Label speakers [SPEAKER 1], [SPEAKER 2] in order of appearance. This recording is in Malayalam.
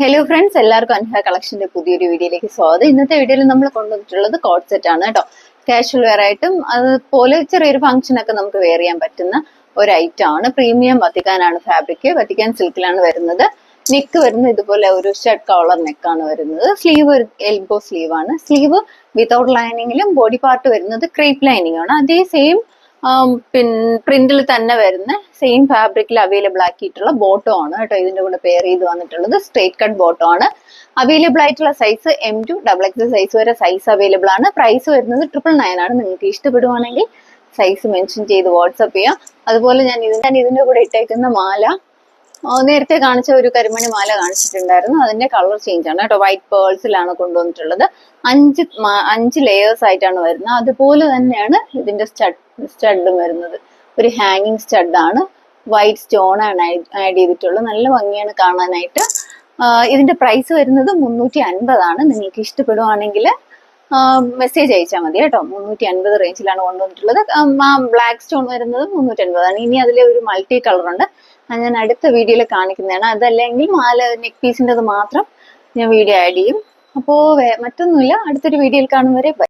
[SPEAKER 1] ഹലോ ഫ്രണ്ട്സ്, എല്ലാവർക്കും അൻഹ കളക്ഷന്റെ പുതിയൊരു വീഡിയോയിലേക്ക് സ്വാഗതം. ഇന്നത്തെ വീഡിയോയിൽ നമ്മൾ കൊണ്ടുവന്നിട്ടുള്ളത് കോട്ട് സെറ്റ് ആണ് കേട്ടോ. കാഷ്വൽ വെയർ ആയിട്ടും അതുപോലെ ചെറിയൊരു ഫംഗ്ഷനൊക്കെ നമുക്ക് വെയർ ചെയ്യാൻ പറ്റുന്ന ഒരു ഐറ്റം ആണ്. പ്രീമിയം വത്തിക്കാനാണ് ഫാബ്രിക്, വത്തിക്കാൻ സിൽക്കിലാണ് വരുന്നത്. നെക്ക് വരുന്നത് ഇതുപോലെ ഒരു ഷർട്ട് കോളർ നെക്കാണ് വരുന്നത്. സ്ലീവ് എൽബോ സ്ലീവ് ആണ്. സ്ലീവ് വിതൗട്ട് ലൈനിങ്ങിലും ബോഡി പാർട്ട് വരുന്നത് ക്രേപ്പ് ലൈനിങ് ആണ്. അതേ സെയിം പ്രിന്റിൽ തന്നെ വരുന്ന സെയിം ഫാബ്രിക്കിൽ അവൈലബിൾ ആക്കിയിട്ടുള്ള ബോട്ടോ ആണ് കേട്ടോ. ഇതിന്റെ കൂടെ പെയർ ചെയ്ത് വന്നിട്ടുള്ളത് സ്ട്രേറ്റ് കട്ട് ബോട്ടോ ആണ്. അവൈലബിൾ ആയിട്ടുള്ള സൈസ് M2 XXL സൈസ് വരെ സൈസ് അവൈലബിൾ ആണ്. പ്രൈസ് വരുന്നത് 999 ആണ്. നിങ്ങൾക്ക് ഇഷ്ടപ്പെടുവാണെങ്കിൽ സൈസ് മെൻഷൻ ചെയ്ത് വാട്സപ്പ് ചെയ്യാം. അതുപോലെ ഞാൻ ഇതിന്റെ കൂടെ ഇട്ടേക്കുന്ന മാല നേരത്തെ കാണിച്ച ഒരു കരിമണി മാല കാണിച്ചിട്ടുണ്ടായിരുന്നു. അതിന്റെ കളർ ചേഞ്ച് ആണ് കേട്ടോ. വൈറ്റ് പേൾസിലാണ് കൊണ്ടുവന്നിട്ടുള്ളത്. 5 ലെയേഴ്സ് ആയിട്ടാണ് വരുന്നത്. അതുപോലെ തന്നെയാണ് ഇതിന്റെ സ്റ്റഡും വരുന്നത്. ഒരു ഹാങ്ങിങ് സ്റ്റഡാണ്. വൈറ്റ് സ്റ്റോൺ ആണ് ആഡ് ചെയ്തിട്ടുള്ളത്. നല്ല ഭംഗിയാണ് കാണാനായിട്ട്. ഇതിന്റെ പ്രൈസ് വരുന്നത് 350 ആണ്. നിങ്ങൾക്ക് ഇഷ്ടപ്പെടുവാണെങ്കിൽ മെസ്സേജ് അയച്ചാൽ മതി കേട്ടോ. 350 റേഞ്ചിലാണ് കൊണ്ടുവന്നിട്ടുള്ളത്. ബ്ലാക്ക് സ്റ്റോൺ വരുന്നത് 350 ആണ്. ഇനി അതിലെ ഒരു മൾട്ടി കളർ ഉണ്ട്, ഞാൻ അടുത്ത വീഡിയോയിൽ കാണിക്കുന്നതാണ്. അതല്ലെങ്കിൽ മാല നെക്ക് പീസിൻ്റെത് മാത്രം ഞാൻ വീഡിയോ ആഡ് ചെയ്യും. അപ്പോൾ മറ്റൊന്നുമില്ല, അടുത്തൊരു വീഡിയോയിൽ കാണും വരെ ബൈ.